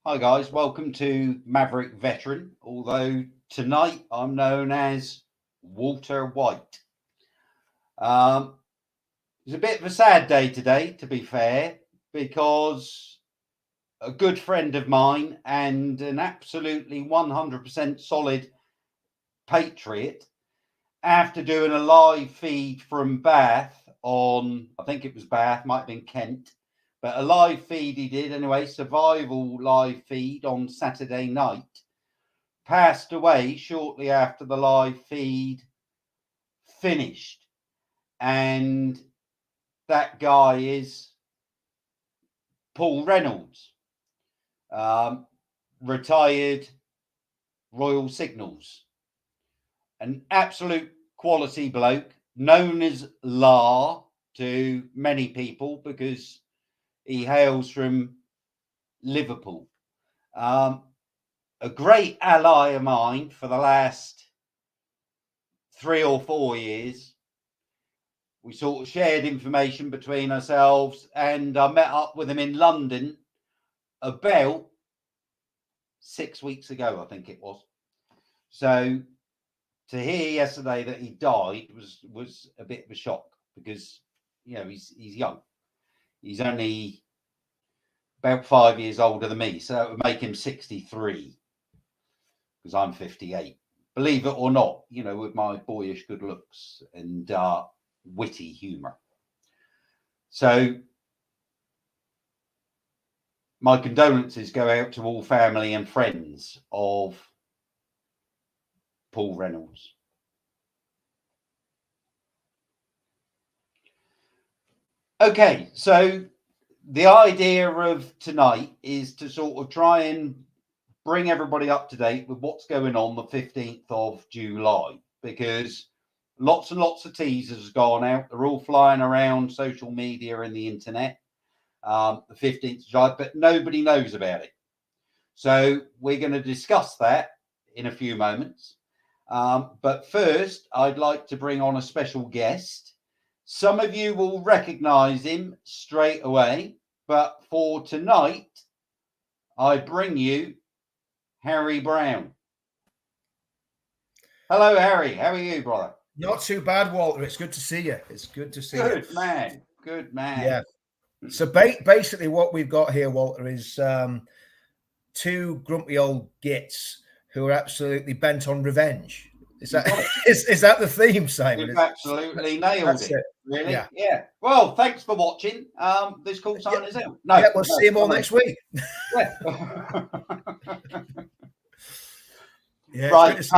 Hi guys, welcome to Maverick Veteran, although tonight I'm known as Walter White. It's a bit of a sad day today, to be fair, because a good friend of mine and an absolutely 100% solid Patriot, after doing a live feed from Bath on, I think it was Bath, might have been Kent, but a live feed he did anyway, survival live feed on Saturday night, passed away shortly after the live feed finished. And that guy is Paul Reynolds, retired Royal Signals, an absolute quality bloke, known as La to many people because he hails from Liverpool. A great ally of mine for the last 3 or 4 years. We sort of shared information between ourselves, and I met up with him in London about 6 weeks ago, I think it was. So to hear yesterday that he died was a bit of a shock because, you know, he's young. He's only about 5 years older than me, so that would make him 63 because I'm 58. Believe it or not, you know, with my boyish good looks and witty humour. So my condolences go out to all family and friends of Paul Reynolds. Okay, so the idea of tonight is to sort of try and bring everybody up to date with what's going on the 15th of July, because lots and lots of teasers have gone out. They're all flying around social media and the internet, the 15th of July, but nobody knows about it. So we're going to discuss that in a few moments. But first, I'd like to bring on a special guest. Some of you will recognize him straight away, but for tonight, I bring you Harry Brown. Hello, Harry. How are you, brother? Not too bad, Walter. It's good to see you. It's good to see you. Good man. Good man. Yeah. So basically what we've got here, Walter, is two grumpy old gits who are absolutely bent on revenge. Is that the theme, Simon? You've absolutely nailed it. Really? Yeah. Well, thanks for watching. This call sign is out. No, we'll see you all next week. Yeah. Yeah. Right.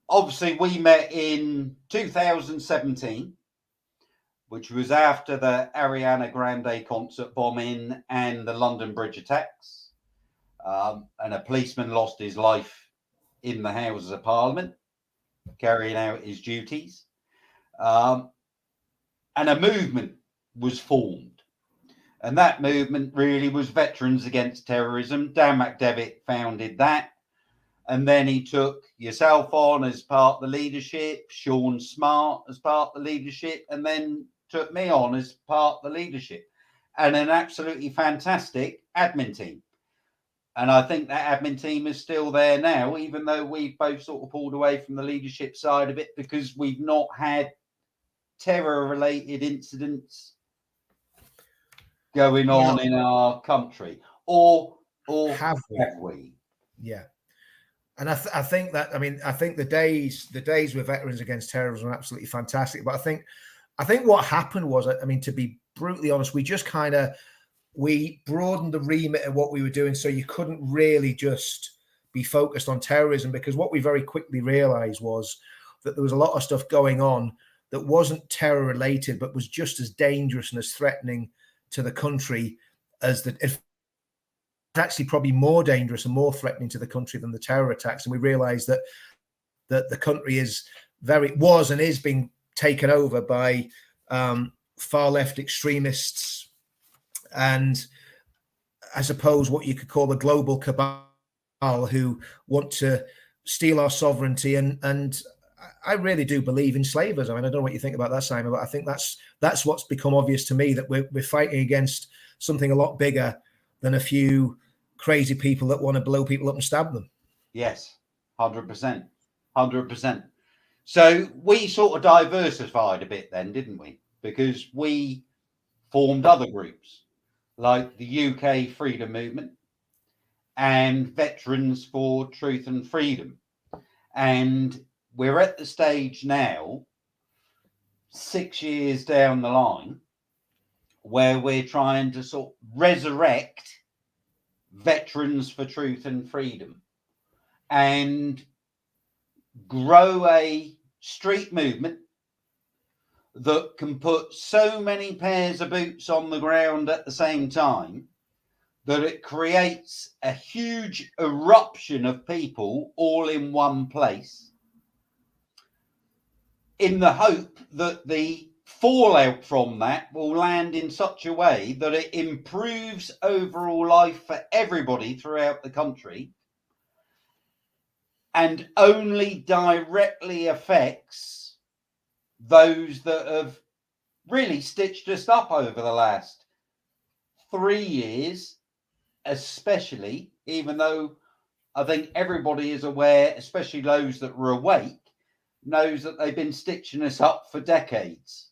Obviously, we met in 2017, which was after the Ariana Grande concert bombing and the London Bridge attacks. And a policeman lost his life in the Houses of Parliament, carrying out his duties. And a movement was formed. And that movement really was Veterans Against Terrorism. Dan McDevitt founded that. And then he took yourself on as part of the leadership, Sean Smart as part of the leadership, and then took me on as part of the leadership. And an absolutely fantastic admin team. And I think that admin team is still there now, even though we've both sort of pulled away from the leadership side of it because we've not had terror-related incidents going on in our country. Or have we? Yeah. And I think that, I think the days with Veterans Against Terrorism are absolutely fantastic. But I think what happened was, to be brutally honest, we broadened the remit of what we were doing. So you couldn't really just be focused on terrorism, because what we very quickly realized was that there was a lot of stuff going on that wasn't terror related, but was just as dangerous and as threatening to the country as actually probably more dangerous and more threatening to the country than the terror attacks. And we realized that the country was and is being taken over by far left extremists, and I suppose what you could call the global cabal, who want to steal our sovereignty. And I really do believe enslave us. I don't know what you think about that, Simon, but I think that's what's become obvious to me, that we're fighting against something a lot bigger than a few crazy people that want to blow people up and stab them. Yes, 100%. 100%. So we sort of diversified a bit then, didn't we? Because we formed other groups like the UK Freedom Movement and Veterans for Truth and Freedom. And we're at the stage now, 6 years down the line, where we're trying to sort of resurrect Veterans for Truth and Freedom and grow a street movement that can put so many pairs of boots on the ground at the same time that it creates a huge eruption of people all in one place, in the hope that the fallout from that will land in such a way that it improves overall life for everybody throughout the country and only directly affects those that have really stitched us up over the last 3 years, especially, even though I think everybody is aware, especially those that were awake, knows that they've been stitching us up for decades.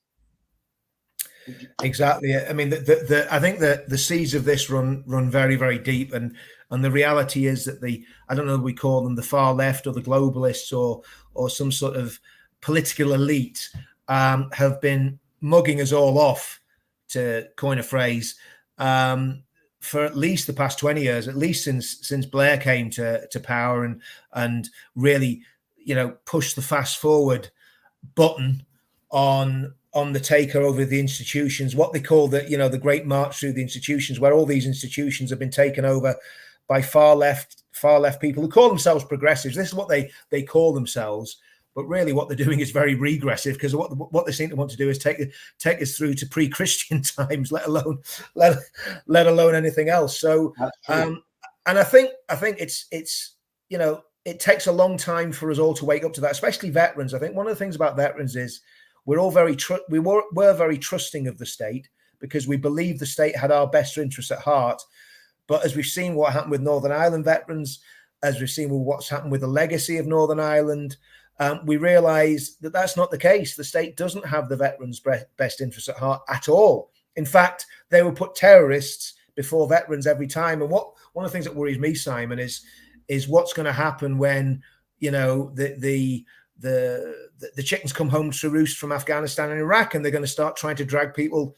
Exactly. I mean, I think that the seeds of this run very, very deep, and the reality is that I don't know, we call them the far left or the globalists or some sort of political elite, have been mugging us all off, to coin a phrase, for at least the past 20 years, at least since Blair came to power and really, pushed the fast forward button on the takeover of the institutions, what they call the great march through the institutions, where all these institutions have been taken over by far left people who call themselves progressives. This is what they call themselves, but really what they're doing is very regressive, because what they seem to want to do is take us through to pre-Christian times, let alone anything else. So, and I think it's it takes a long time for us all to wake up to that, especially veterans. I think one of the things about veterans is we're all very very trusting of the state, because we believe the state had our best interests at heart. But as we've seen what happened with Northern Ireland veterans, as we've seen what's happened with the legacy of Northern Ireland, we realise that that's not the case. The state doesn't have the veterans' best interests at heart at all. In fact, they will put terrorists before veterans every time. And one of the things that worries me, Simon, is what's going to happen when the chickens come home to roost from Afghanistan and Iraq, and they're going to start trying to drag people,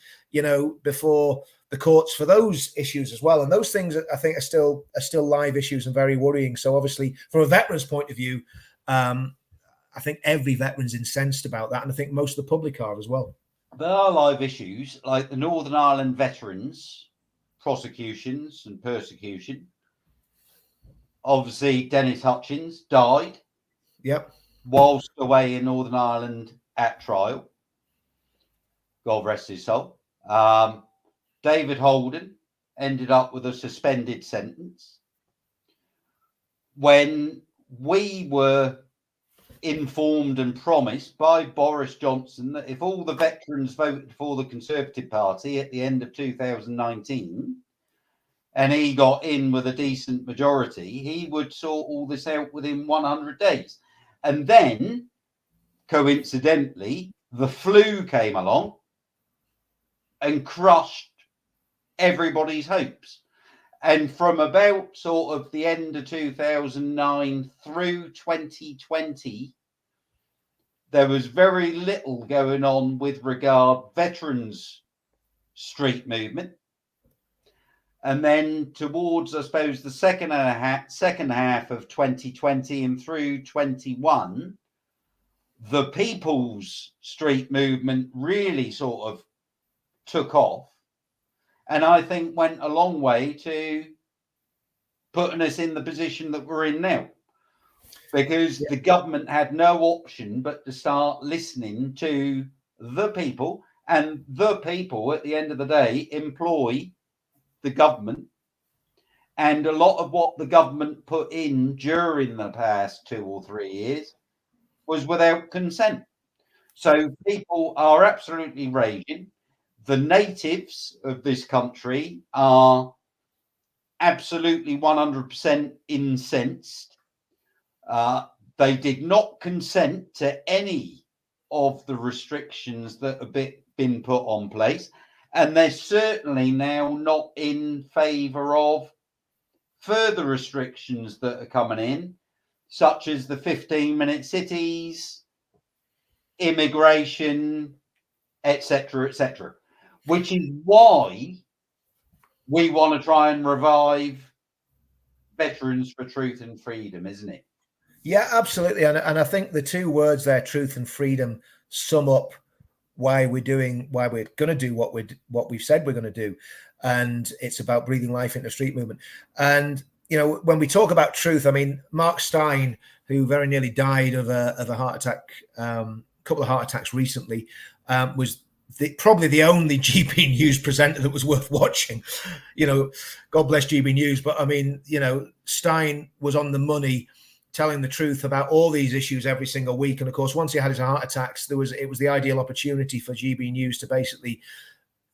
before the courts for those issues as well. And those things, I think, are still live issues and very worrying. So obviously, from a veteran's point of view, I think every veteran's incensed about that, and I think most of the public are as well. There are live issues like the Northern Ireland veterans, prosecutions and persecution. Obviously, Dennis Hutchins died. Yep. Whilst away in Northern Ireland at trial. God rest his soul. David Holden ended up with a suspended sentence. When we were informed and promised by Boris Johnson that if all the veterans voted for the Conservative Party at the end of 2019 and he got in with a decent majority, he would sort all this out within 100 days. And then, coincidentally, the flu came along and crushed everybody's hopes. And from about sort of the end of 2009 through 2020, there was very little going on with regard veterans' street movement. And then towards, I suppose, the second half of 2020 and through 21, the people's street movement really sort of took off. And I think went a long way to putting us in the position that we're in now. Because the government had no option but to start listening to the people. And the people, at the end of the day, employ the government. And a lot of what the government put in during the past 2 or 3 years was without consent. So people are absolutely raging. The natives of this country are absolutely 100% incensed. They did not consent to any of the restrictions that have been put on place. And they're certainly now not in favour of further restrictions that are coming in, such as the 15-minute cities, immigration, etc., which is why we want to try and revive Veterans for Truth and Freedom, isn't it? Yeah, absolutely. And I think the two words there, truth and freedom, sum up why we're going to do what we've said we're going to do. And it's about breathing life into the street movement. And, you know, when we talk about truth, I mean, Mark Stein, who very nearly died of a heart attack, a couple of heart attacks recently, was probably the only GB News presenter that was worth watching. You know, God bless GB News. But I mean, you know, Stein was on the money, telling the truth about all these issues every single week. And of course, once he had his heart attacks, it was the ideal opportunity for GB News to basically,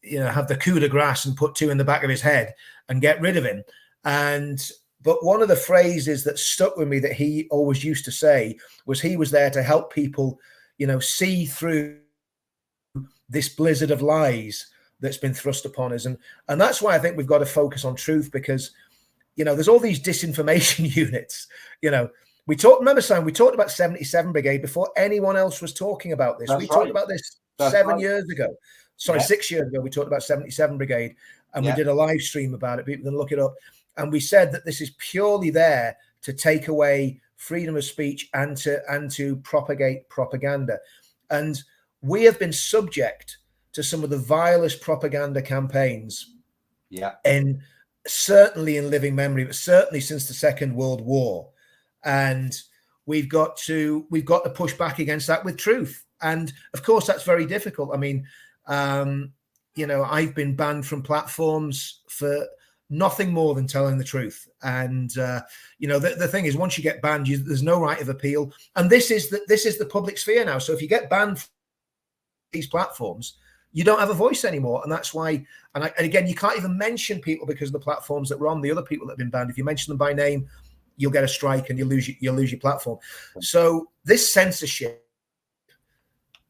you know, have the coup de grace and put two in the back of his head and get rid of him. But one of the phrases that stuck with me that he always used to say was he was there to help people, you know, see through this blizzard of lies that's been thrust upon us. And that's why I think we've got to focus on truth, because, you know, there's all these disinformation units, you know. Remember, Simon, we talked about 77 Brigade before anyone else was talking about this. We talked about this 7 years ago. Sorry, 6 years ago, we talked about 77 Brigade, and we did a live stream about it. People can look it up. And we said that this is purely there to take away freedom of speech and to propagate propaganda. And we have been subject to some of the vilest propaganda campaigns. And certainly in living memory, but certainly since the Second World War. And we've got to push back against that with truth. And of course, that's very difficult. I mean, you know, I've been banned from platforms for nothing more than telling the truth. And you know, the thing is, once you get banned, there's no right of appeal. And this is the public sphere now. So if you get banned from these platforms, you don't have a voice anymore. And that's why. And again, you can't even mention people because of the platforms that were on. The other people that have been banned, if you mention them by name, you'll get a strike and you'll lose your platform. So this censorship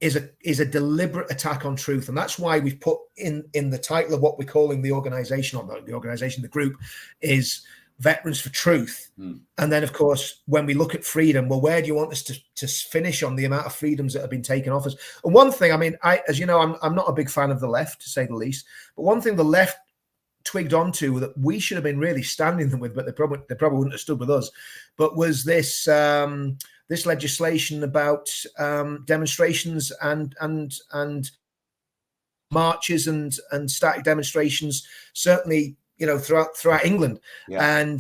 is a deliberate attack on truth. And that's why we've put in the title of what we're calling the organization, or the organization, the group, is Veterans for Truth. And then, of course, when we look at freedom, well, where do you want us to finish on the amount of freedoms that have been taken off us? And one thing, I mean, as you know, I'm not a big fan of the left, to say the least, but one thing the left twigged onto that we should have been really standing them with, but they probably wouldn't have stood with us, but was this this legislation about demonstrations and marches and static demonstrations, certainly, you know, throughout England. And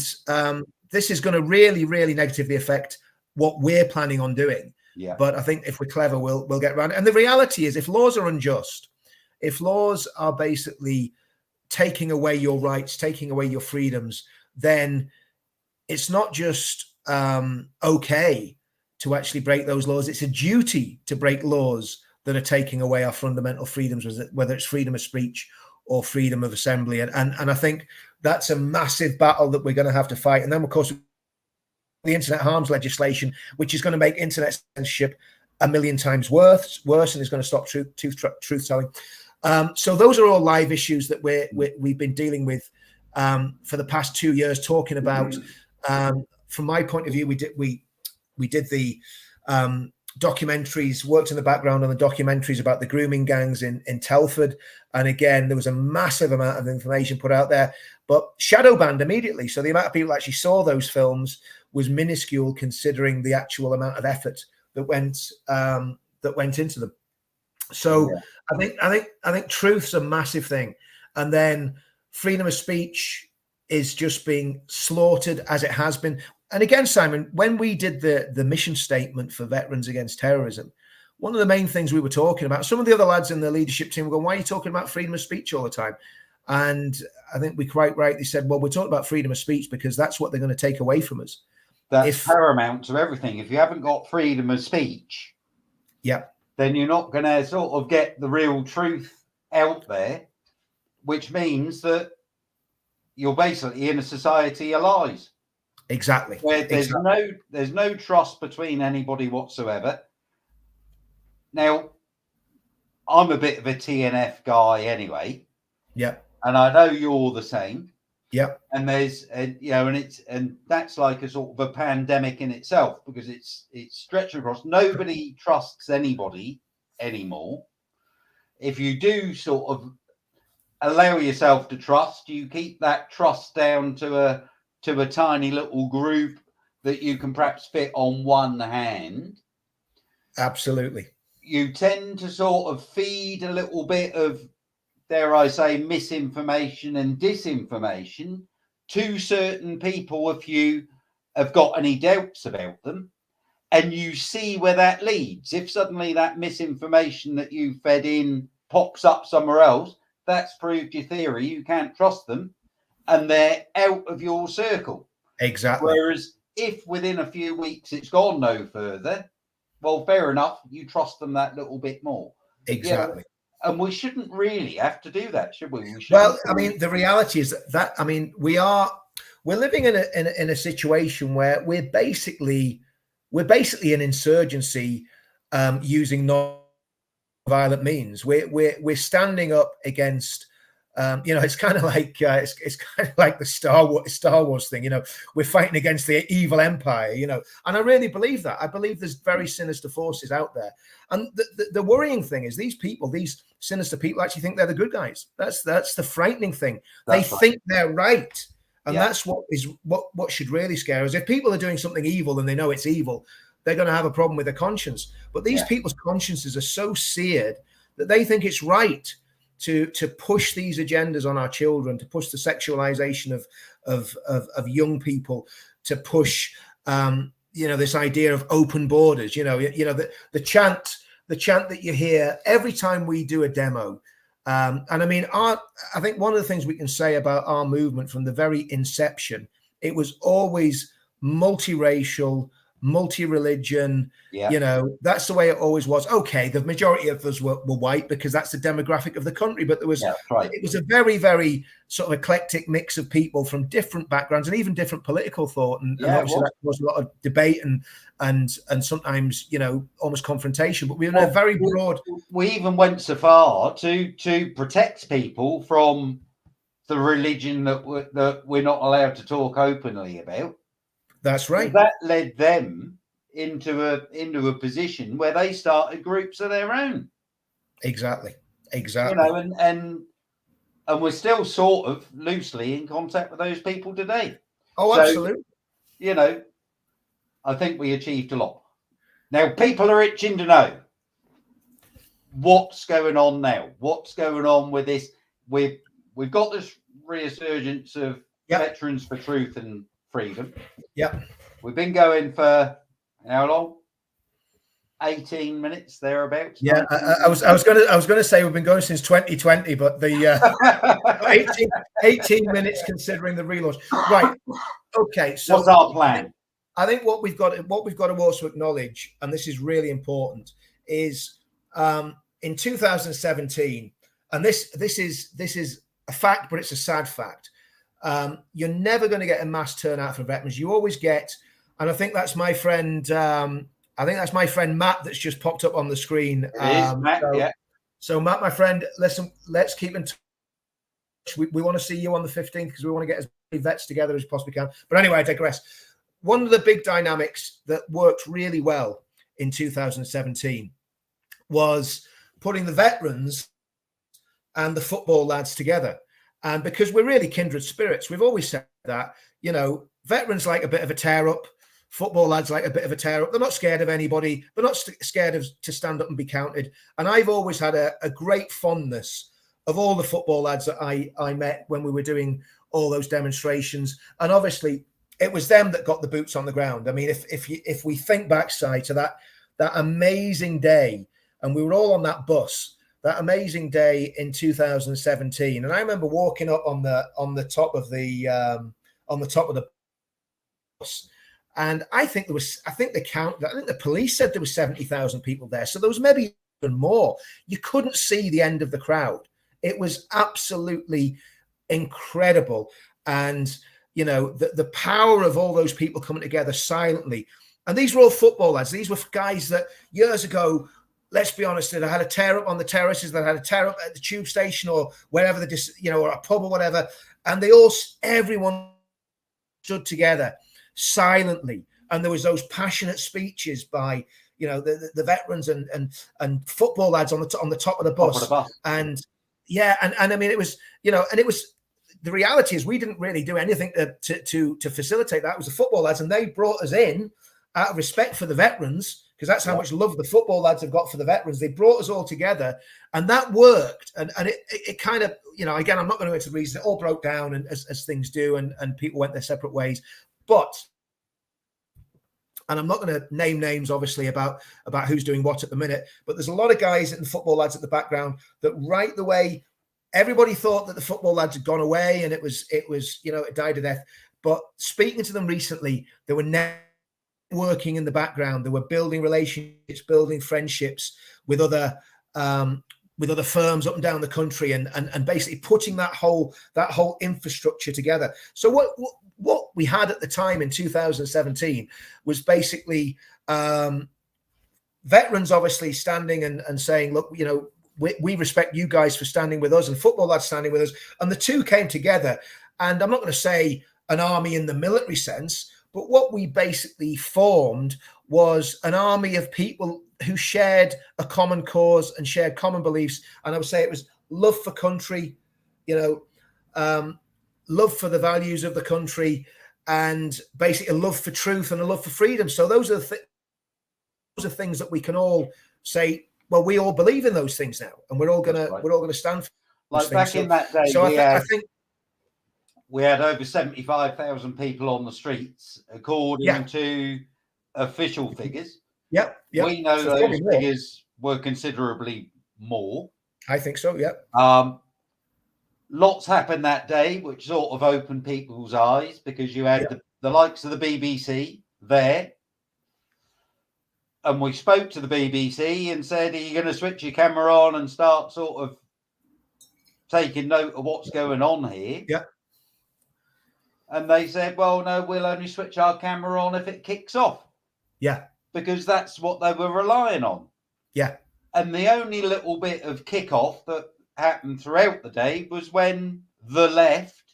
this is going to really, really negatively affect what we're planning on doing. But I think if we're clever, we'll get around it. And the reality is, if laws are unjust, if laws are basically taking away your rights, taking away your freedoms, then it's not just okay to actually break those laws. It's a duty to break laws that are taking away our fundamental freedoms, whether it's freedom of speech or freedom of assembly. And I think that's a massive battle that we're going to have to fight. And then, of course, the internet harms legislation, which is going to make internet censorship a million times worse, and is going to stop truth telling. So those are all live issues that we've been dealing with for the past 2 years, talking about. From my point of view, we did the documentaries, worked in the background on the documentaries about the grooming gangs in Telford. And again, there was a massive amount of information put out there, but shadow banned immediately. So the amount of people that actually saw those films was minuscule, considering the actual amount of effort that went into them. So I think truth's a massive thing. And then freedom of speech is just being slaughtered, as it has been. And again, Simon, when we did the mission statement for Veterans Against Terrorism, one of the main things we were talking about, some of the other lads in the leadership team were going, why are you talking about freedom of speech all the time? And I think we quite rightly said, well, we're talking about freedom of speech because that's what they're going to take away from us. That's paramount to everything. If you haven't got freedom of speech, then you're not going to sort of get the real truth out there, which means that you're basically in a society of lies. Exactly. Where there's no trust between anybody whatsoever. Now, I'm a bit of a TNF guy anyway. Yeah. And I know you're the same. Yeah. And there's and that's like a sort of a pandemic in itself, because it's stretching across. Nobody trusts anybody anymore. If you do sort of allow yourself to trust, you keep that trust down to a tiny little group that you can perhaps fit on one hand. Absolutely. You tend to sort of feed a little bit of, dare I say, misinformation and disinformation to certain people if you have got any doubts about them, and you see where that leads. If suddenly that misinformation that you fed in pops up somewhere else, that's proved your theory. You can't trust them, and they're out of your circle. Exactly. Whereas if within a few weeks it's gone no further, well, fair enough, you trust them that little bit more. Exactly. And we shouldn't really have to do that, should we? Well, I mean, the reality is that I mean, we're living in a situation where we're basically an insurgency using non-violent means. We're standing up against. It's kind of like it's kind of like the Star Wars thing. We're fighting against the evil empire. And I really believe that. I believe there's very sinister forces out there. And the worrying thing is these sinister people actually think they're the good guys. That's the frightening thing. They think they're right, and that's what should really scare us. If people are doing something evil and they know it's evil, they're going to have a problem with their conscience. But these people's consciences are so seared that they think it's right to push these agendas on our children, to push the sexualization of young people, to push this idea of open borders. The chant that you hear every time we do a demo. And I mean, I think one of the things we can say about our movement from the very inception, it was always multiracial, multi-religion. That's the way it always was. Okay, the majority of us were white because that's the demographic of the country, but it was a very, very sort of eclectic mix of people from different backgrounds and even different political thought, and obviously that was a lot of debate and sometimes almost confrontation, but we were very broad. We even went so far to protect people from the religion that we're not allowed to talk openly about. That's right. That led them into a position where they started groups of their own. Exactly. And we're still sort of loosely in contact with those people today. Oh, absolutely. I think we achieved a lot. Now people are itching to know what's going on now. What's going on with this? We've got this resurgence of Veterans for Truth and Freedom. We've been going for how long? 18 minutes thereabouts. Yeah, I was going to say we've been going since 2020, but the 18 minutes considering the relaunch. Right. Okay. So what's our plan? I think what we've got to also acknowledge, and this is really important, is in 2017, and this is a fact, but it's a sad fact. You're never going to get a mass turnout for veterans. You always get, and I think that's my friend. Matt that's just popped up on the screen. Matt, So Matt, my friend, listen, let's keep in touch. We want to see you on the 15th because we want to get as many vets together as possibly can. But anyway, I digress. One of the big dynamics that worked really well in 2017 was putting the veterans and the football lads together. And because we're really kindred spirits, we've always said that, veterans like a bit of a tear up, football lads like a bit of a tear up. They're not scared of anybody. They're not scared to stand up and be counted. And I've always had a great fondness of all the football lads that I met when we were doing all those demonstrations. And obviously it was them that got the boots on the ground. I mean, if we think back, Si, to that amazing day, and we were all on that bus, that amazing day in 2017. And I remember walking up on the top of the bus, and I think the police said there was 70,000 people there. So there was maybe even more. You couldn't see the end of the crowd. It was absolutely incredible. And, you know, the power of all those people coming together silently. And these were all football lads. These were guys that years ago, let's be honest, that had a tear up on the terraces, that had a tear up at the tube station or wherever, or a pub or whatever. And everyone stood together silently. And there was those passionate speeches by, you know, the veterans and football lads on the top of the bus. And yeah, and I mean, it was, you know, and it was, the reality is we didn't really do anything to facilitate that. It was the football lads, and they brought us in out of respect for the veterans, because that's how much love the football lads have got for the veterans. They brought us all together, and that worked. And it kind of, you know, again, I'm not going to go into the reason. It all broke down, and as things do, and people went their separate ways. But, and I'm not going to name names, obviously, about who's doing what at the minute, but there's a lot of guys in the football lads at the background that right the way, everybody thought that the football lads had gone away and it was, you know, it died to death. But speaking to them recently, they were networking in the background. They were building relationships, building friendships with other firms up and down the country, and basically putting that whole infrastructure together. So what we had at the time in 2017 was basically veterans obviously standing and saying, look, you know, we respect you guys for standing with us, and football lads standing with us. And the two came together. And I'm not going to say an army in the military sense, but what we basically formed was an army of people who shared a common cause and shared common beliefs. And I would say it was love for country, you know, love for the values of the country, and basically a love for truth and a love for freedom. So those are things that we can all say, well, we all believe in those things now, and we're all gonna stand for like back things. in that day. So I think we had over 75,000 people on the streets, according to official figures. Yep. We know so those figures were considerably more. I think so. Yep. Lots happened that day, which sort of opened people's eyes, because you had the likes of the BBC there. And we spoke to the BBC and said, are you going to switch your camera on and start sort of taking note of what's going on here? Yeah. And they said, well, no, we'll only switch our camera on if it kicks off. Yeah. Because that's what they were relying on. Yeah. And the only little bit of kickoff that happened throughout the day was when the left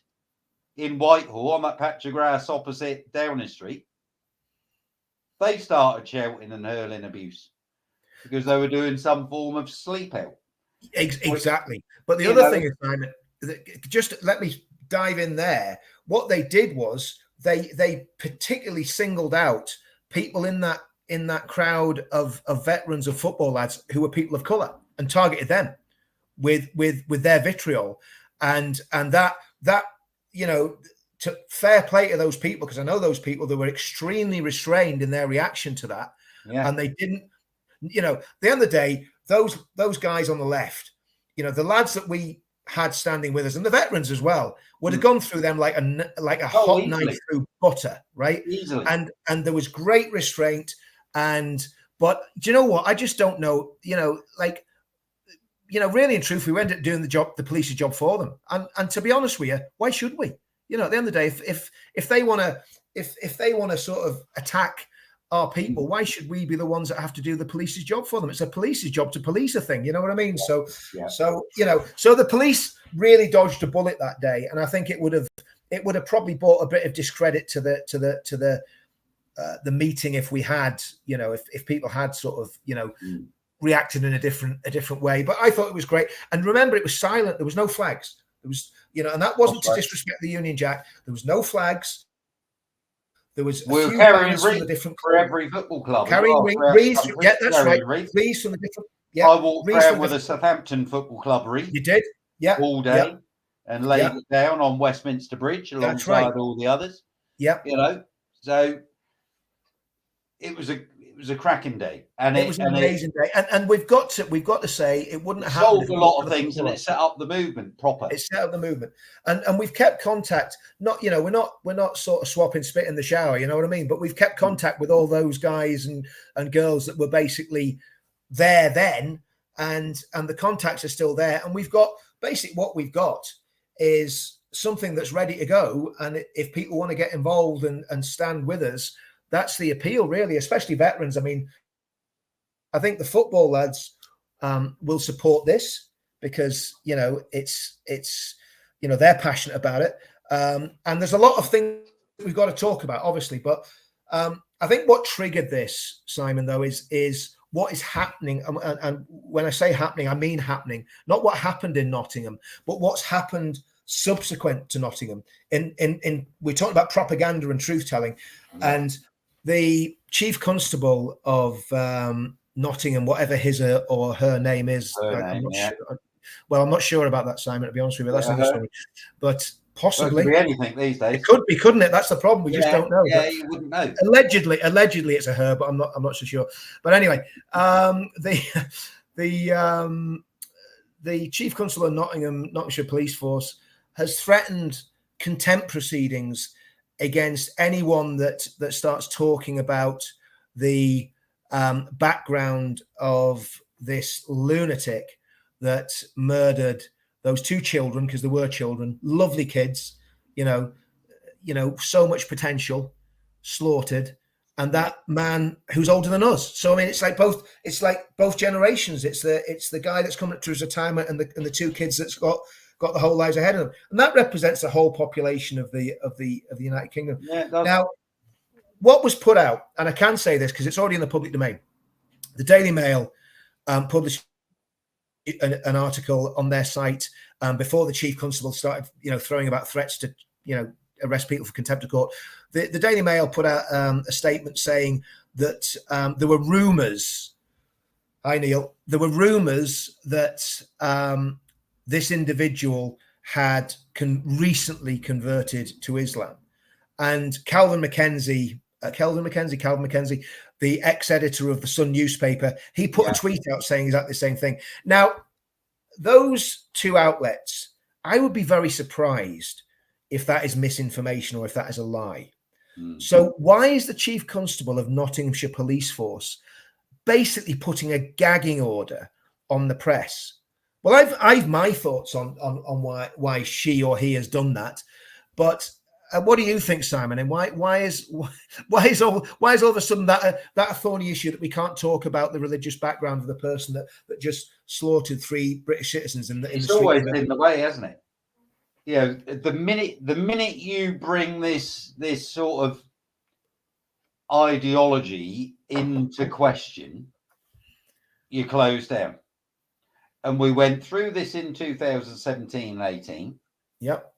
in Whitehall, on that patch of grass opposite Downing Street, they started shouting and hurling abuse because they were doing some form of sleep out. Exactly. But the other thing is, Simon, just let me dive in there. What they did was they particularly singled out people in that crowd of veterans of football lads who were people of colour, and targeted them with their vitriol, and that you know, to fair play to those people, because I know those people that were extremely restrained in their reaction to that. Yeah. And they didn't, you know, at the end of the day, those guys on the left, you know, the lads that we had standing with us, and the veterans as well, would have gone through them like a hot knife through butter, right? Easily. And there was great restraint. But do you know what? I just don't know, you know, like, you know, really and truthfully, we ended up doing the police's job for them. And to be honest with you, why should we? You know, at the end of the day, if they want to sort of attack our people, why should we be the ones that have to do the police's job for them? It's a police's job to police a thing. You know what I mean? Yeah. So you know, so the police really dodged a bullet that day, and I think it would have probably brought a bit of discredit to the meeting if we had, you know, if people had sort of, you know, reacted in a different way. But I thought it was great. And remember, it was silent. There was no flags. There was, you know, and that wasn't to disrespect the Union Jack. There was no flags. There was a few banners from the different for every football club. Carrying wreaths. Yeah, that's right. Wreaths from the different. Yeah, I walked around with a Southampton Football Club wreath. You did, yeah, all day, and laid it down on Westminster Bridge alongside all the others. Yeah, you know, so it was a cracking day, and it was an amazing day. And we've got to say it wouldn't have solved a lot of things, and it set up the movement proper. It set up the movement, and we've kept contact. Not, you know, we're not sort of swapping spit in the shower. You know what I mean? But we've kept contact with all those guys and girls that were basically there then, and the contacts are still there. And we've got basically what we've got is something that's ready to go. And if people want to get involved and stand with us, that's the appeal, really, especially veterans. I mean, I think the football lads will support this because, you know, it's you know, they're passionate about it. And there's a lot of things we've got to talk about, obviously. But I think what triggered this, Simon, though, is what is happening. And when I say happening, I mean happening, not what happened in Nottingham, but what's happened subsequent to Nottingham. In we're talking about propaganda and truth telling, and the chief constable of Nottingham, whatever his or her name is, I'm not sure. Well, I'm not sure about that, Simon, to be honest with you. That's another story. But possibly, well, it could be anything these days. It could be, couldn't it? That's the problem. We just don't know. Yeah, you wouldn't know. Allegedly, it's a her, but I'm not so sure. But anyway, the chief constable of Nottinghamshire Police Force, has threatened contempt proceedings against anyone that starts talking about the background of this lunatic that murdered those two children, because there were children, lovely kids, you know, so much potential, slaughtered, and that man who's older than us. So I mean, it's like both generations. It's the guy that's coming up to his retirement and the two kids that's got the whole lives ahead of them, and that represents the whole population of the United Kingdom. Yeah, now, what was put out, and I can say this because it's already in the public domain, the Daily Mail published an article on their site before the chief constable started, throwing about threats to, arrest people for contempt of court. The Daily Mail put out a statement saying that there were rumours. Hi, Neil. There were rumours that this individual had recently converted to Islam, and Calvin Mackenzie, the ex-editor of the Sun newspaper, he put a tweet out saying exactly the same thing. Now, those two outlets, I would be very surprised if that is misinformation or if that is a lie. So why is the chief constable of Nottinghamshire Police Force basically putting a gagging order on the press? Well, I've my thoughts on why she or he has done that, but what do you think, Simon? And why is all of a sudden that a thorny issue that we can't talk about the religious background of the person that just slaughtered 3 British citizens in the street? It's always been the way, hasn't it? The minute you bring this sort of ideology into question, you close down. And we went through this in 2017 and 18. Yep.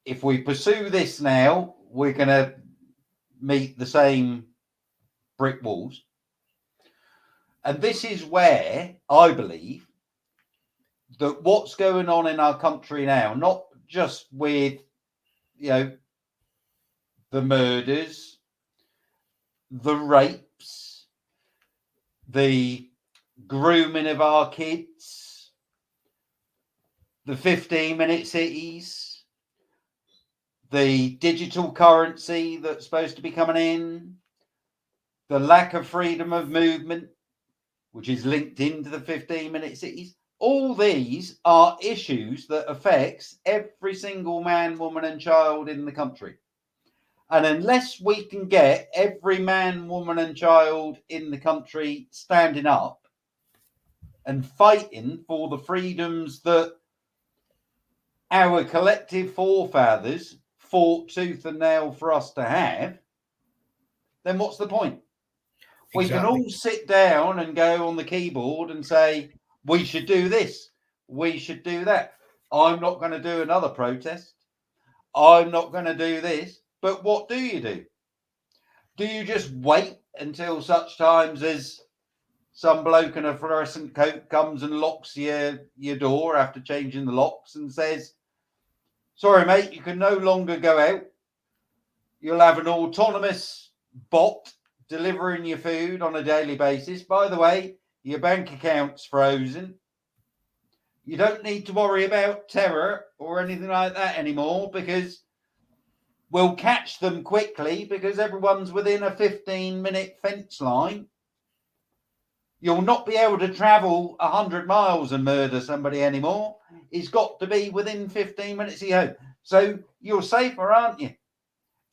If we pursue this now, we're going to meet the same brick walls. And this is where I believe that what's going on in our country now, not just with, the murders, the rapes, the grooming of our kids, the 15-minute cities, the digital currency that's supposed to be coming in, the lack of freedom of movement, which is linked into the 15-minute cities. All these are issues that affects every single man, woman and child in the country. And unless we can get every man, woman and child in the country standing up and fighting for the freedoms that our collective forefathers fought tooth and nail for us to have, then what's the point? Exactly. We can all sit down and go on the keyboard and say, we should do this, we should do that. I'm not going to do another protest. I'm not going to do this. But what do you do? Do you just wait until such times as some bloke in a fluorescent coat comes and locks your door after changing the locks and says, sorry, mate, you can no longer go out. You'll have an autonomous bot delivering your food on a daily basis. By the way, your bank account's frozen. You don't need to worry about terror or anything like that anymore because we'll catch them quickly because everyone's within a 15-minute fence line. You'll not be able to travel 100 miles and murder somebody anymore. It's got to be within 15 minutes of your home. So you're safer, aren't you?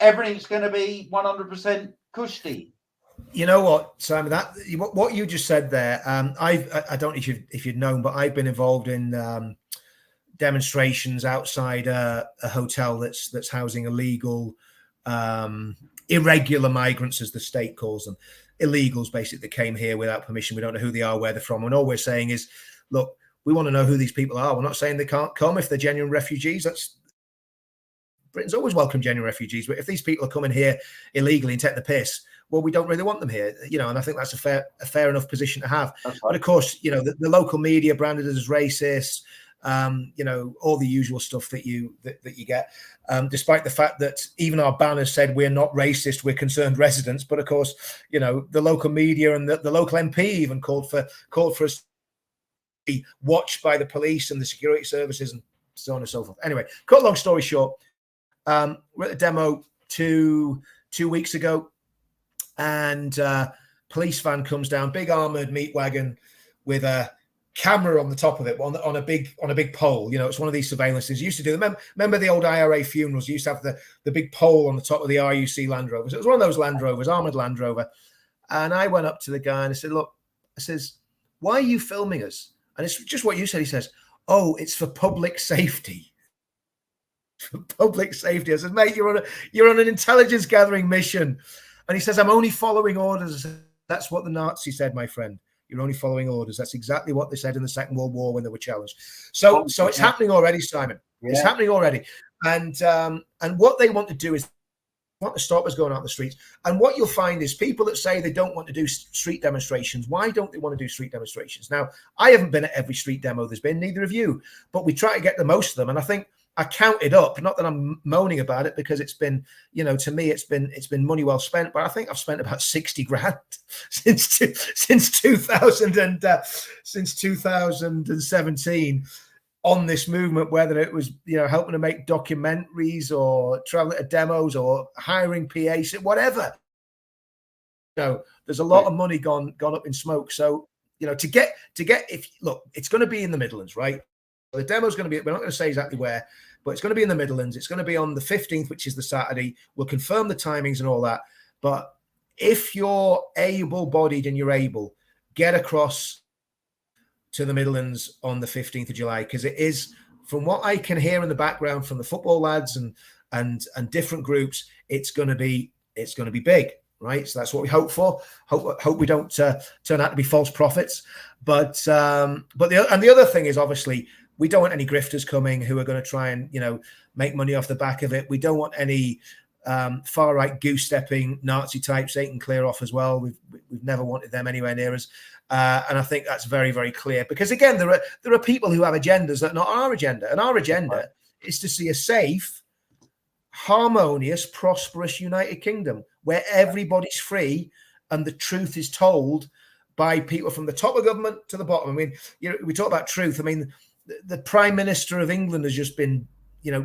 Everything's going to be 100% cushy. You know what, Simon? That what you just said there. I don't know if you'd known, but I've been involved in demonstrations outside a hotel that's housing illegal, irregular migrants, as the state calls them. Illegals, basically, that came here without permission. We don't know who they are, where they're from. And all we're saying is, look, we want to know who these people are. We're not saying they can't come if they're genuine refugees. Britain's always welcomed genuine refugees, but if these people are coming here illegally and take the piss, well, we don't really want them here, and I think that's a fair enough position to have. Right. But of course, the local media branded it as racist, all the usual stuff that you get, despite the fact that even our banners said we're not racist, we're concerned residents. But of course, the local media and the local MP even called for us to be watched by the police and the security services and so on and so forth. Anyway, cut long story short, we're at a demo two weeks ago, and police van comes down, big armored meat wagon with a camera on the top of it on a big pole. It's one of these surveillances you used to do. Remember the old IRA funerals? You used to have the big pole on the top of the RUC Land Rovers. It was one of those Land Rovers, armored Land Rover. And I went up to the guy and I said, look, why are you filming us? And it's just what you said. He says, oh, it's for public safety. For public safety. I said, mate, you're on an intelligence gathering mission. And he says, I'm only following orders. That's what the Nazis said, my friend. You're only following orders. That's exactly what they said in the Second World War when they were challenged. So it's happening already, Simon. Yeah. It's happening already. And what they want to do is want to stop us going out the streets. And what you'll find is people that say they don't want to do street demonstrations. Why don't they want to do street demonstrations? Now, I haven't been at every street demo there's been, neither have you, but we try to get the most of them. And I think I counted up, not that I'm moaning about it, because it's been, to me, it's been money well spent. But I think I've spent about 60 grand since 2017 on this movement. Whether it was helping to make documentaries or traveling to demos or hiring PAs, whatever. There's a lot of money gone up in smoke. So to get it's going to be in the Midlands, right? The demo's going to be, we're not going to say exactly where, but it's going to be in the Midlands. It's going to be on the 15th, which is the Saturday. We'll confirm the timings and all that. But if you're able-bodied and you're able, get across to the Midlands on the 15th of July, because it is, from what I can hear in the background from the football lads and different groups, it's going to be big. Right, so that's what we hope for. Hope we don't turn out to be false prophets. But the other thing is, obviously, we don't want any grifters coming who are going to try and make money off the back of it. We don't want any far right goose stepping Nazi types. They can clear off as well. We've never wanted them anywhere near us, and I think that's very, very clear. Because again, there are people who have agendas that are not our agenda, and our agenda is to see a safe, harmonious, prosperous United Kingdom where everybody's free and the truth is told by people from the top of government to the bottom. I mean, we talk about truth. I mean, the Prime Minister of England has just been,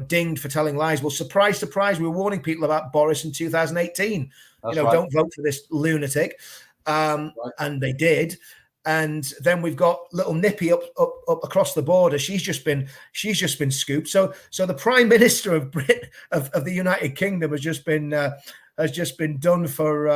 dinged for telling lies. Well, surprise, surprise, we were warning people about Boris in 2018. Right. Don't vote for this lunatic. Right. And they did. And then we've got little Nippy up across the border. She's just been scooped. So the Prime Minister of Britain of the United Kingdom has just been done for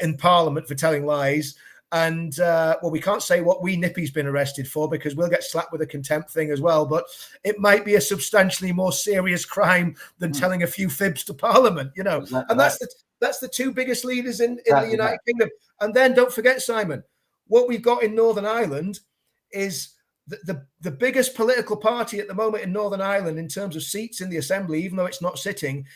in Parliament for telling lies. And we can't say what wee Nippy's been arrested for, because we'll get slapped with a contempt thing as well. But it might be a substantially more serious crime than telling a few fibs to Parliament, Exactly. And that's the two biggest leaders in the United Kingdom. And then don't forget, Simon, what we've got in Northern Ireland is the biggest political party at the moment in Northern Ireland in terms of seats in the Assembly, even though it's not sitting,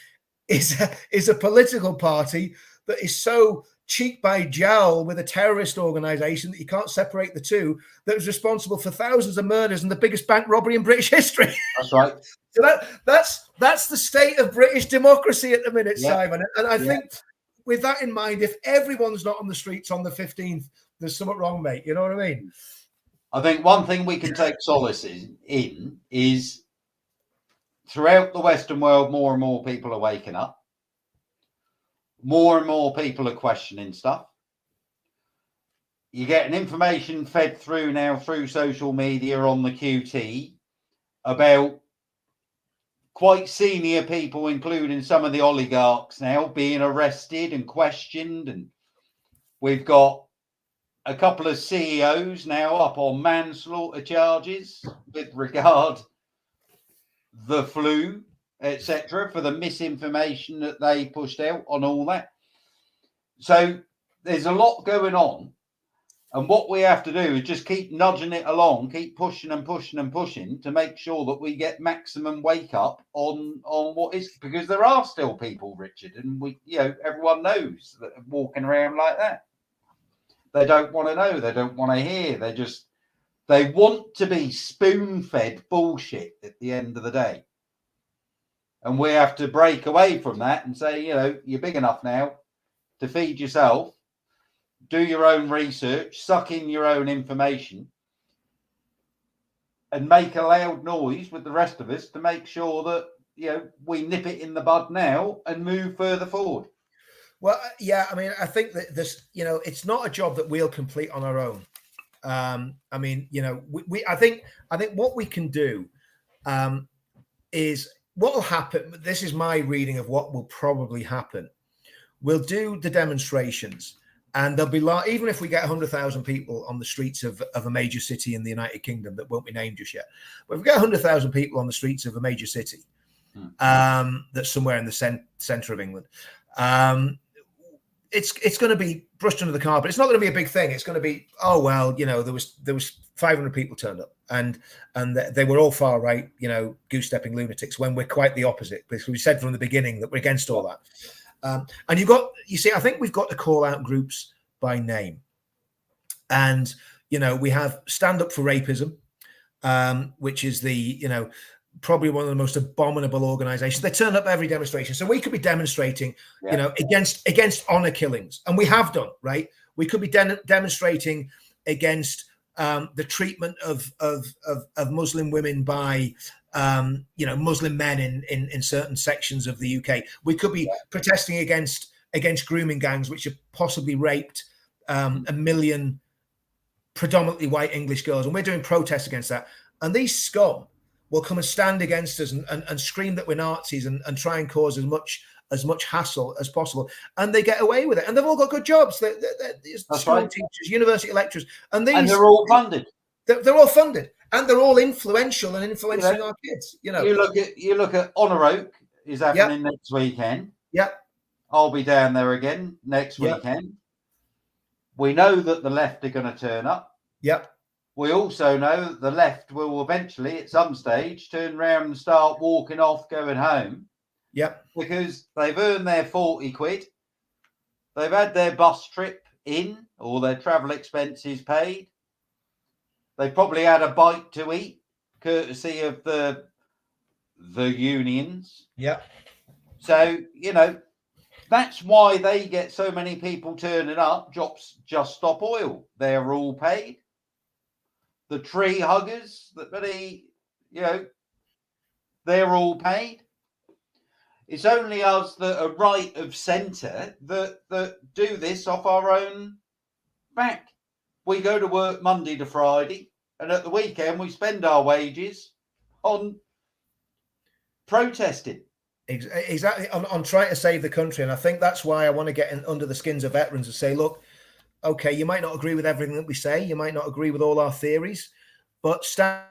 is a political party that is so cheek by jowl with a terrorist organization that you can't separate the two, that was responsible for thousands of murders and the biggest bank robbery in British history. That's right. So that's the state of British democracy at the minute, Simon. And I think with that in mind, if everyone's not on the streets on the 15th, there's something wrong, mate. You know what I mean? I think one thing we can take solace in is throughout the Western world, more and more people are waking up. More and more people are questioning stuff. you get an information fed through now through social media on the QT about quite senior people, including some of the oligarchs now, being arrested and questioned. And we've got a couple of CEOs now up on manslaughter charges with regard the flu, etc., for the misinformation that they pushed out on all that. So there's a lot going on. And what we have to do is just keep nudging it along, keep pushing and pushing and pushing to make sure that we get maximum wake up on what is, because there are still people, Richard, and everyone knows that are walking around like that. They don't want to know, they don't want to hear, they want to be spoon-fed bullshit at the end of the day. And we have to break away from that and say, you're big enough now to feed yourself. Do your own research, suck in your own information, and make a loud noise with the rest of us to make sure that, we nip it in the bud now and move further forward. Well, yeah, I mean, I think that this, it's not a job that we'll complete on our own. I mean, I think what we can do is what will happen. This is my reading of what will probably happen. We'll do the demonstrations. And there'll be even if we get 100,000 people on the streets of a major city in the United Kingdom that won't be named just yet, but if we get 100,000 people on the streets of a major city that's somewhere in the centre of England, it's going to be brushed under the carpet. It's not going to be a big thing. It's going to be, oh well, there was 500 people turned up, and they were all far right, goose-stepping lunatics. When we're quite the opposite, because we said from the beginning that we're against all that. And I think we've got to call out groups by name. And, we have Stand Up for Rapism, which is the, probably one of the most abominable organizations. They turn up every demonstration. So we could be demonstrating, against honor killings. And we have done, right? We could be demonstrating against the treatment of Muslim women by Muslim men in certain sections of the UK. We could be protesting against grooming gangs, which have possibly raped 1 million predominantly white English girls, and we're doing protests against that. And these scum will come and stand against us and scream that we're Nazis and try and cause as much hassle as possible, and they get away with it. And they've all got good jobs. They're school teachers, university lecturers, and they're all funded. They're all funded. And they're all influential and influencing our kids. You look at Honor Oak is happening next weekend. Yep. I'll be down there again next weekend. We know that the left are going to turn up. Yep. We also know that the left will eventually, at some stage, turn around and start walking off, going home. Yep. Because they've earned their 40 quid. They've had their bus trip in, or their travel expenses paid. They probably had a bite to eat, courtesy of the unions. Yeah. So, that's why they get so many people turning up. Just Stop Oil. They're all paid. The tree huggers, they're all paid. It's only us that are right of centre that do this off our own back. We go to work Monday to Friday, and at the weekend we spend our wages on protesting. Exactly, on trying to save the country. And I think that's why I want to get under the skins of veterans and say, look, okay, you might not agree with everything that we say, you might not agree with all our theories, but stand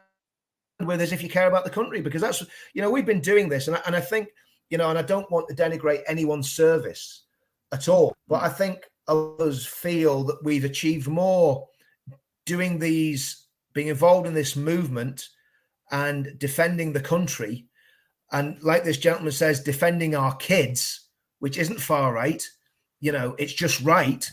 with us if you care about the country, because that's, we've been doing this. And I think, and I don't want to denigrate anyone's service at all, but I think others feel that we've achieved more doing these, being involved in this movement and defending the country. And like this gentleman says, defending our kids, which isn't far right, it's just right.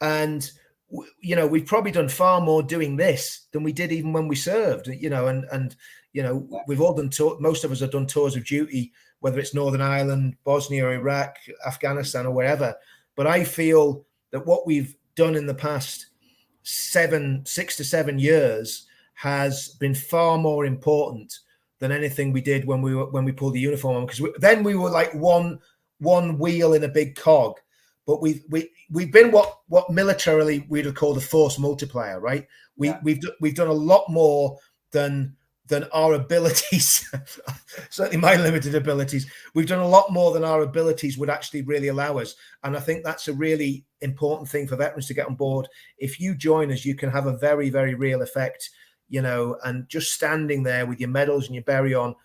And, we've probably done far more doing this than we did even when we served, and we've all done most of us have done tours of duty, whether it's Northern Ireland, Bosnia, or Iraq, Afghanistan, or wherever. But I feel that what we've done in the past 6 to 7 years has been far more important than anything we did when we pulled the uniform on, because then we were like one wheel in a big cog. but we've been what militarily we'd have called a force multiplier, right? We've done a lot more than our abilities. Certainly my limited abilities. We've done a lot more than our abilities would actually really allow us. And I think that's a really important thing for veterans to get on board. If you join us, you can have a very, very real effect, you know, and just standing there with your medals and your berry on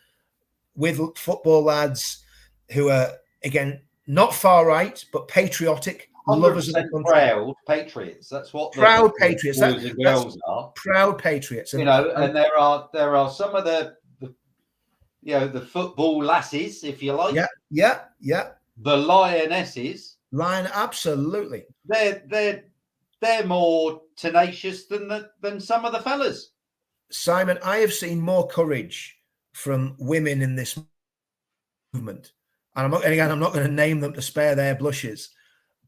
with football lads who are, again, not far right, but patriotic, lovers of the country. Proud patriots. That's what proud patriots. Boys and girls are. Proud patriots. And, you know, and there are some of the you know, the football lasses, if you like. Yeah. The lionesses. Absolutely. They're more tenacious than some of the fellas. Simon, I have seen more courage from women in this movement. And I'm not going to name them to spare their blushes,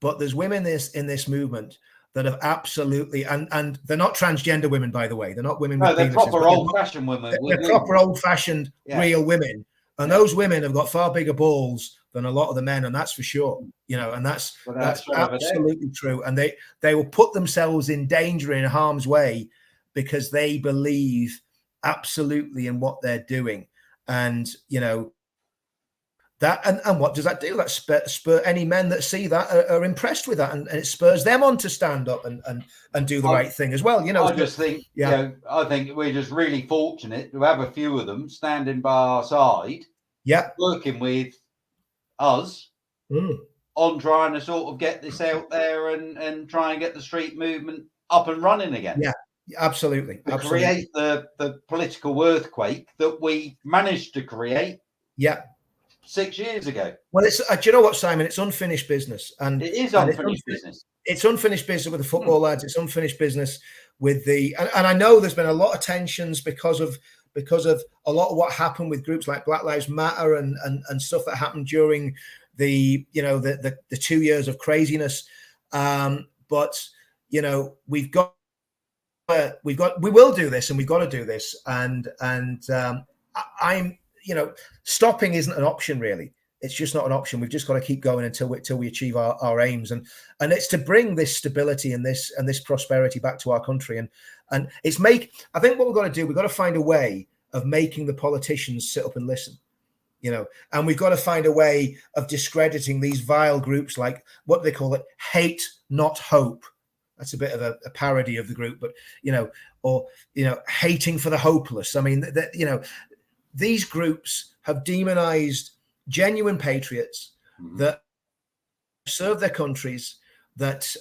but there's women in this movement that have absolutely, and they're not transgender women, by the way. They're not women. No, they're proper old-fashioned women. They're proper old-fashioned, real women. And those women have got far bigger balls than a lot of the men, and that's for sure. You know, and that's absolutely true. And they will put themselves in danger, in harm's way, because they believe absolutely in what they're doing. And, you know, that and what does that do? That spur any men that see that are impressed with that, and it spurs them on to stand up and do the right thing as well. You know, I just think, you know, I think we're just really fortunate to have a few of them standing by our side, working with us on trying to sort of get this out there and try and get the street movement up and running again. Yeah, absolutely. Create the political earthquake that we managed to create. 6 years ago. Well, it's do you know what, Simon? It's unfinished business, and it is unfinished business. It's unfinished business with the football lads. It's unfinished business with and I know there's been a lot of tensions because of a lot of what happened with groups like Black Lives Matter and stuff that happened during the 2 years of craziness. But you know, we will do this, and we've got to do this, and I'm. You know, stopping isn't an option, really. It's just not an option. We've just got to keep going until we achieve our aims, and it's to bring this stability and this prosperity back to our country. And I think what we've got to do, we've got to find a way of making the politicians sit up and listen. You know, and we've got to find a way of discrediting these vile groups, like what they call it, hate, not hope. That's a bit of a parody of the group, but you know, or you know, hating for the hopeless. I mean, you know. These groups have demonized genuine patriots that serve their countries, that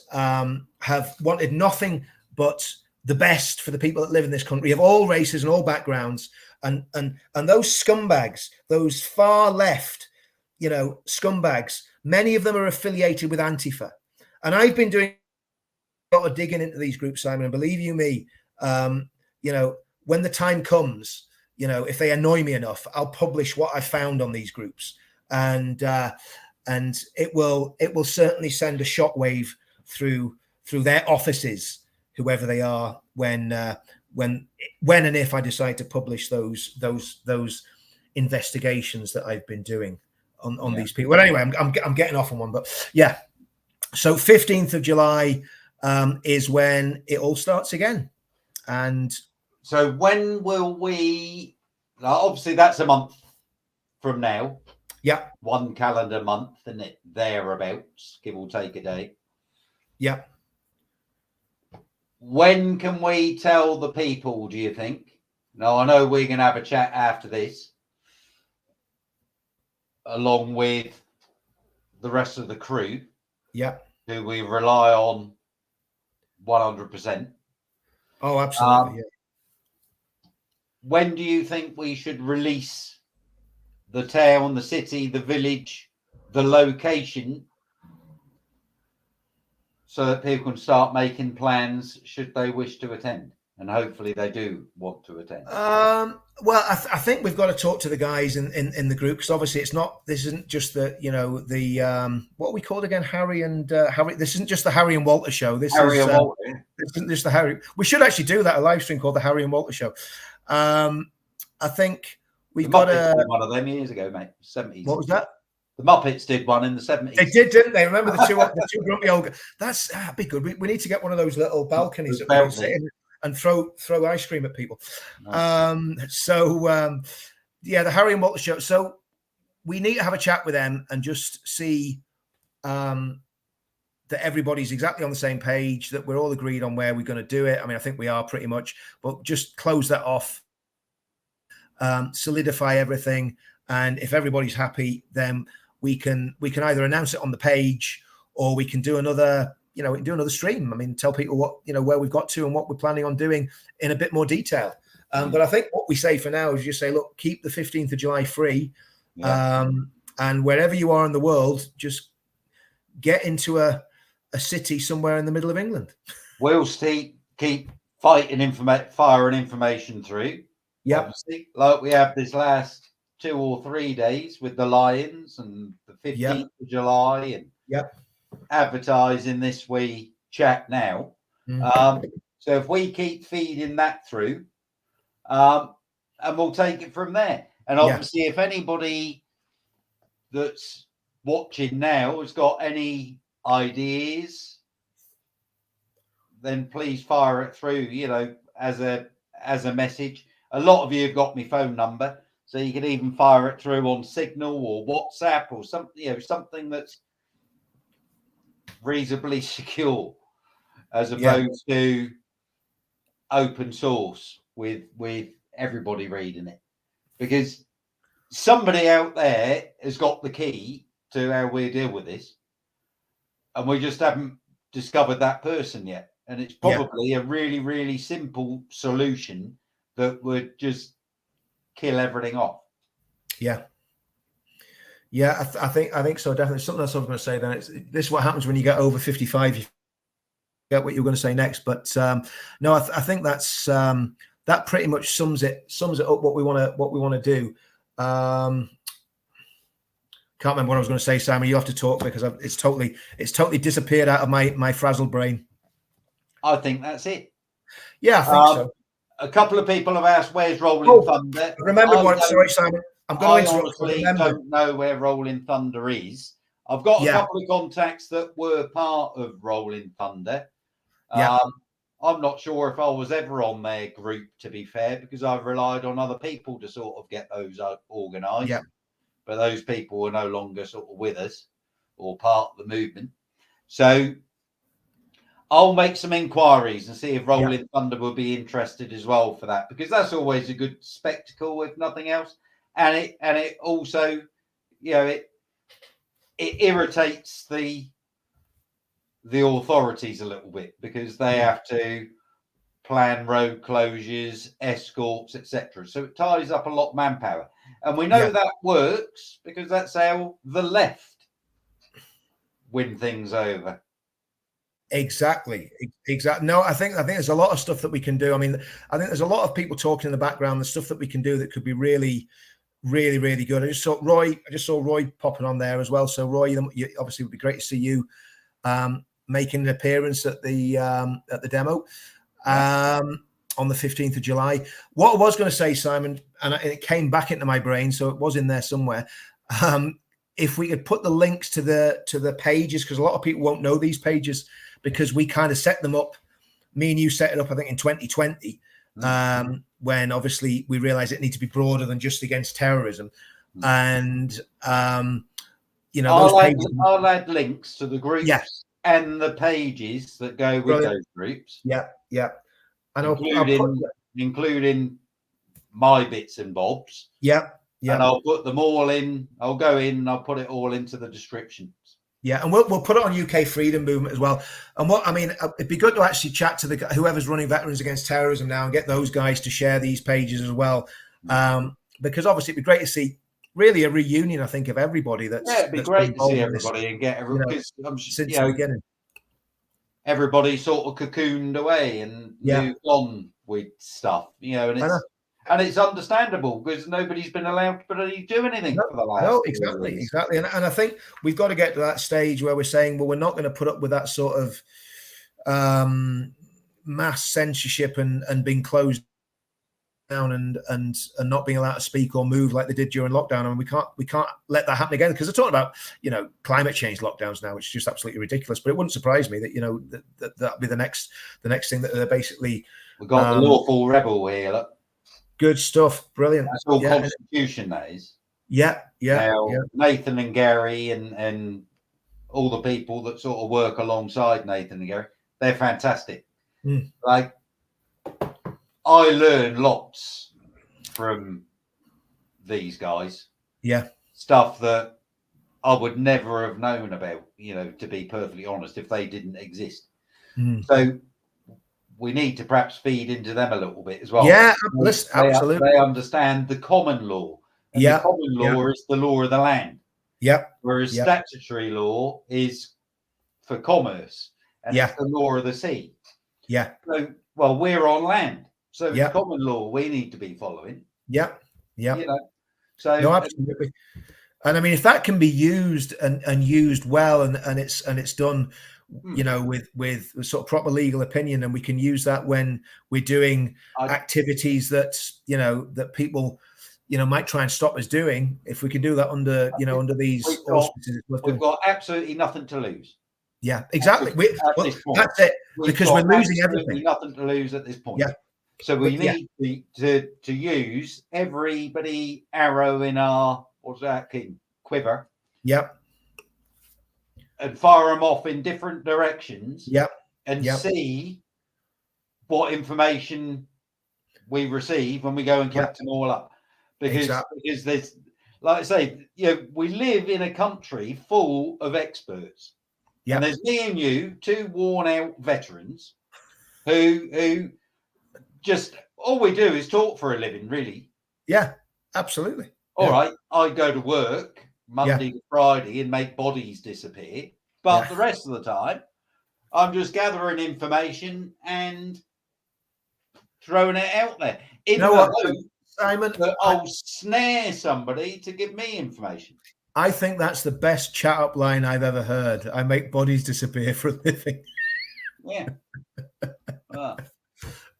have wanted nothing but the best for the people that live in this country of all races and all backgrounds. And those scumbags, those far left, you know, scumbags, many of them are affiliated with Antifa. And I've been doing a lot of digging into these groups, Simon, and believe you me, you know, when the time comes, you know, if they annoy me enough, I'll publish what I found on these groups, and it will certainly send a shockwave through their offices, whoever they are, when and if I decide to publish those investigations that I've been doing on these people. But anyway, I'm getting off on one, but yeah. So 15th of July is when it all starts again, and. So when will we? Obviously, that's a month from now. Yeah. 1 calendar month, isn't it? Thereabouts, give or take a day. Yeah. When can we tell the people, do you think? Now, I know we're going to have a chat after this, along with the rest of the crew. Yeah. Who we rely on 100%. Oh, absolutely. Yeah. When do you think we should release the town, the city, the village, the location, so that people can start making plans should they wish to attend? And hopefully they do want to attend. Well, I think we've got to talk to the guys in the group, because obviously this isn't just the what are we called again, Harry. This isn't just the Harry and Walter show. This isn't just the Harry. We should actually do that, a live stream called the Harry and Walter show. I think we've got one of them years ago, mate. 70s. What was that? The Muppets did one in the 70s. They did, didn't they? Remember the two grumpy old. That'd be good. We need to get one of those little balconies that we can sit in and throw ice cream at people. Nice. Yeah, the Harry and Walter show. So we need to have a chat with them and just see that everybody's exactly on the same page, that we're all agreed on where we're going to do it. I mean, I think we are pretty much, but just close that off, solidify everything. And if everybody's happy, then we can either announce it on the page, or we can do another, we can do another stream. I mean, tell people what, where we've got to and what we're planning on doing in a bit more detail. But I think what we say for now is just say, look, keep the 15th of July free. Yeah. And wherever you are in the world, just get into a city somewhere in the middle of England. We'll keep firing information through. Yeah. Like we have this last 2 or 3 days with the Lions and the 15th of July, and advertising this we chat now. So if we keep feeding that through, and we'll take it from there. And obviously, if anybody that's watching now has got any ideas, then please fire it through, as a message. A lot of you have got my phone number, so you can even fire it through on Signal or WhatsApp or something, something that's reasonably secure, as opposed to open source with everybody reading it, because somebody out there has got the key to how we deal with this, and we just haven't discovered that person yet. And it's probably a really, really simple solution that would just kill everything off. I think so, definitely. Something else I was going to say then, this is what happens when you get over 55. You get what you're going to say next, but no, I think that's that pretty much sums it up what we want to do. Can't remember what I was going to say, Simon. You have to talk, because it's totally disappeared out of my frazzled brain. I think that's it. Yeah, I think so. A couple of people have asked, where's Rolling Thunder? Remember what? Sorry, Simon. I honestly don't know where Rolling Thunder is. I've got a couple of contacts that were part of Rolling Thunder. I'm not sure if I was ever on their group, to be fair, because I've relied on other people to sort of get those organised. Yeah. But those people are no longer sort of with us or part of the movement. So I'll make some inquiries and see if Rolling Thunder will be interested as well for that, because that's always a good spectacle, if nothing else. And it also, it irritates the authorities a little bit, because they have to plan road closures, escorts, etc. So it ties up a lot of manpower. And we know that works, because that's how the left win things over. Exactly. No, I think there's a lot of stuff that we can do. I mean, I think there's a lot of people talking in the background, the stuff that we can do that could be really, really, really good. I just saw Roy popping on there as well. So Roy, obviously, it would be great to see you making an appearance at the demo on the 15th of July. What I was going to say, Simon, and it came back into my brain, so it was in there somewhere. If we could put the links to the pages, because a lot of people won't know these pages, because we kind of set them up. Me and you set it up, I think, in 2020, when obviously we realized it needs to be broader than just against terrorism. And I'll add links to the groups and the pages that go with those groups. Yeah. And including my bits and bobs. Yeah. And I'll put them all in. I'll go in and I'll put it all into the descriptions. Yeah, and we'll put it on UK Freedom Movement as well. And it'd be good to actually chat to whoever's running Veterans Against Terrorism now and get those guys to share these pages as well. Because obviously it'd be great to see really a reunion, I think, of everybody. It'd be great to see everybody and get everybody, since the beginning. Everybody sort of cocooned away and moved on with stuff, and it's understandable, because nobody's been allowed to do anything for the last. No, exactly. And I think we've got to get to that stage where we're saying, well, we're not going to put up with that sort of mass censorship and being closed down and not being allowed to speak or move like they did during lockdown. And we can't let that happen again, because they're talking about, you know, climate change lockdowns now, which is just absolutely ridiculous. But it wouldn't surprise me that, you know, that'll be the next thing that they're basically. We've got the lawful rebel here. Look. Good stuff, brilliant. That's all constitution, that is. Yeah. Now, Nathan and Gary and all the people that sort of work alongside Nathan and Gary, they're fantastic. Like, I learn lots from these guys. Yeah. Stuff that I would never have known about, you know, to be perfectly honest, if they didn't exist. So we need to perhaps feed into them a little bit as well. Yeah, absolutely. They understand the common law. And the common law is the law of the land. Whereas statutory law is for commerce, and it's the law of the sea. So, well, we're on land. So it's common law we need to be following. You know? So no, absolutely. And I mean, if that can be used and used well, and it's done, you know, with sort of proper legal opinion, and we can use that when we're doing activities that, you know, that people, you know, might try and stop us doing. If we can do that under, you know, under these auspices, we've got absolutely nothing to lose. Yeah, exactly. That's it, because we're losing everything. Nothing to lose at this point. So we need to use every arrow in our quiver. And fire them off in different directions. And see what information we receive when we go and collect them all up. Because there's, like I say, you know, we live in a country full of experts. And there's me and you, two worn out veterans who just, all we do is talk for a living, really. Yeah, absolutely. All right, I go to work Monday to Friday and make bodies disappear. But the rest of the time, I'm just gathering information and throwing it out there. In the hope Simon, that I'll snare somebody to give me information. I think that's the best chat up line I've ever heard. I make bodies disappear for a living.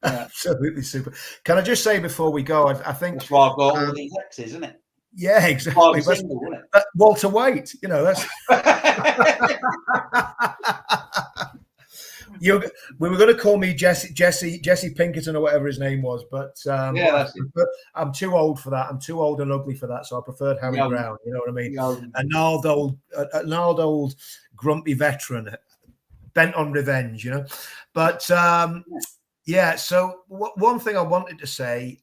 Absolutely super. Can I just say before we go, I think that's why I've got all these exes, isn't it? Yeah, exactly. Single, isn't it? Walter White, you know, that's we were going to call me Jesse Pinkerton or whatever his name was, but that's it. I'm too old for that. I'm too old and ugly for that, so I preferred Harry Brown. You know what I mean? An old grumpy veteran, bent on revenge. You know, but So one thing I wanted to say.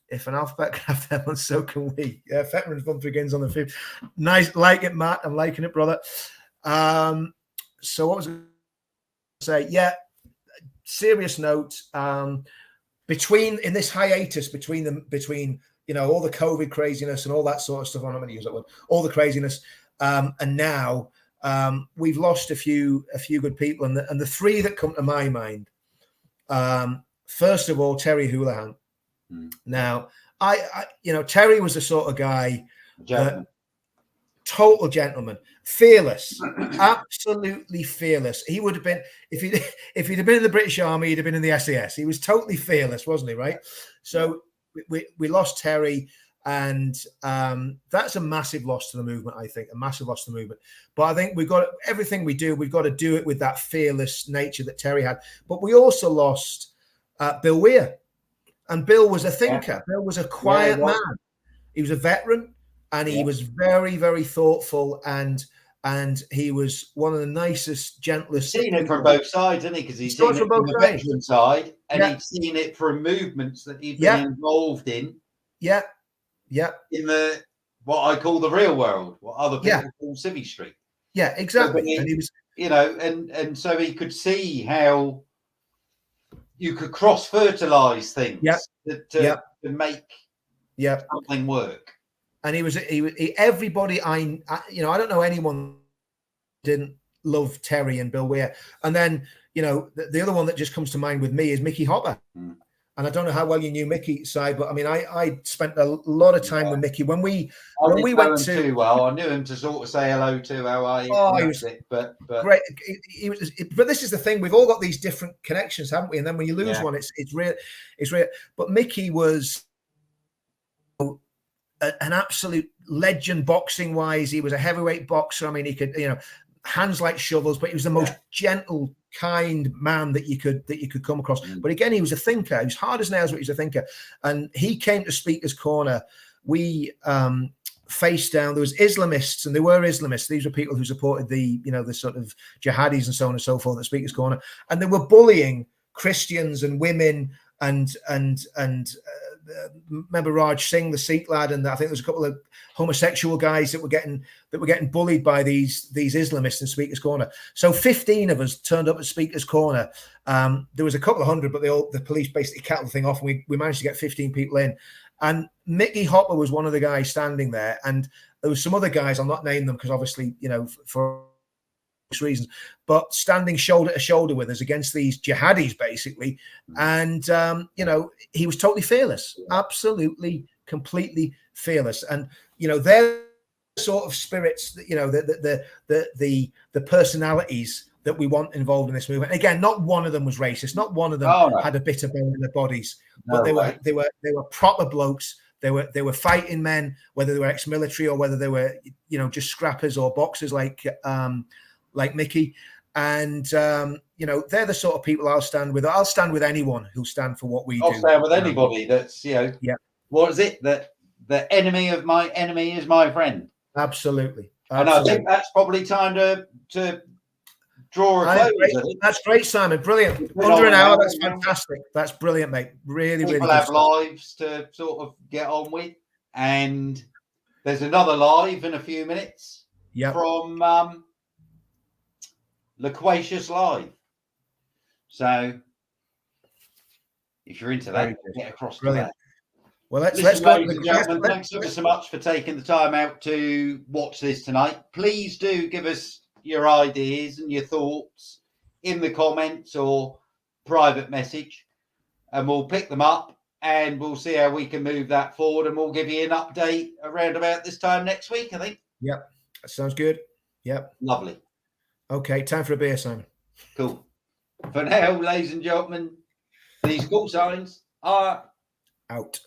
If an alphabet can have them, so can we. Yeah, veterans bump begins on the 5th. Nice, like it, Matt. I'm liking it, brother. So what was I going to say? Yeah, serious note. In this hiatus between you know, all the COVID craziness and all that sort of stuff. I'm not going to use that word. All the craziness, and now we've lost a few good people, and the three that come to my mind. First of all, Terry Houlihan. Now, I you know, Terry was the sort of guy, total gentleman, fearless, absolutely fearless. He would have been, if he'd have been in the British Army, he'd have been in the SAS. He was totally fearless, wasn't he? Right. So we lost Terry, and that's a massive loss to the movement. I think a massive loss to the movement. But I think we've got everything we do. We've got to do it with that fearless nature that Terry had. But we also lost Bill Weir. And Bill was a thinker. Bill was a quiet man. He was a veteran, and he was very, very thoughtful, and he was one of the nicest, gentlest. He's seen it from both sides, hasn't he? Because he's seen it from the veteran side, and he's seen it from movements that he's been involved in. In the what I call the real world, what other people call Civvy Street. Yeah, exactly. So and he was, you know, and so he could see how you could cross-fertilize things to make something work. And he everybody I don't know anyone didn't love Terry and Bill Weir. And then, you know, the other one that just comes to mind with me is Mickey Hopper. And I don't know how well you knew Mickey, Si, but I mean, I spent a lot of time with Mickey when we went to. Too well, I knew him to sort of say hello to. How are you? Oh, he was but great. But this is the thing: we've all got these different connections, haven't we? And then when you lose one, it's real. But Mickey was an absolute legend boxing wise. He was a heavyweight boxer. I mean, he could, hands like shovels, but he was the most gentle, kind man that you could come across. But again, he was a thinker. He was hard as nails, but he was a thinker. And he came to Speaker's Corner. We face down. There was Islamists, and there were Islamists. These were people who supported the sort of jihadis and so on and so forth at Speaker's Corner, and they were bullying Christians and women and remember Raj Singh, the Sikh lad, and I think there was a couple of homosexual guys that were getting bullied by these Islamists in Speaker's Corner. So 15 of us turned up at Speaker's Corner. There was a couple of hundred, but the police basically cut the thing off, and we managed to get 15 people in. And Mickey Hopper was one of the guys standing there, and there was some other guys. I'll not name them because obviously, for reasons, but standing shoulder to shoulder with us against these jihadis, basically. And he was totally fearless, absolutely, completely fearless. And they're sort of spirits that the personalities that we want involved in this movement. Again, not one of them was racist, not one of them had a bitter bone in their bodies, but they were proper blokes. They were fighting men, whether they were ex-military or whether they were just scrappers or boxers like Mickey. And they're the sort of people I'll stand with. I'll stand with anyone who'll stand for what we do. I'll stand with anybody that's what is it, that the enemy of my enemy is my friend. Absolutely. And I think that's probably time to draw a close. That's great, Simon. Brilliant. Under an hour. That's fantastic. That's brilliant, mate. Really, people really have lives to sort of get on with, and there's another live in a few minutes from Loquacious Live. So if you're into that, get across to that. Well, let's go. Ladies and gentlemen, thanks ever so much for taking the time out to watch this tonight. Please do give us your ideas and your thoughts in the comments or private message, and we'll pick them up and we'll see how we can move that forward, and we'll give you an update around about this time next week, I think. Yep, that sounds good. Yep, lovely. Okay, time for a beer, Simon. Cool. For now, ladies and gentlemen, these call signs are out.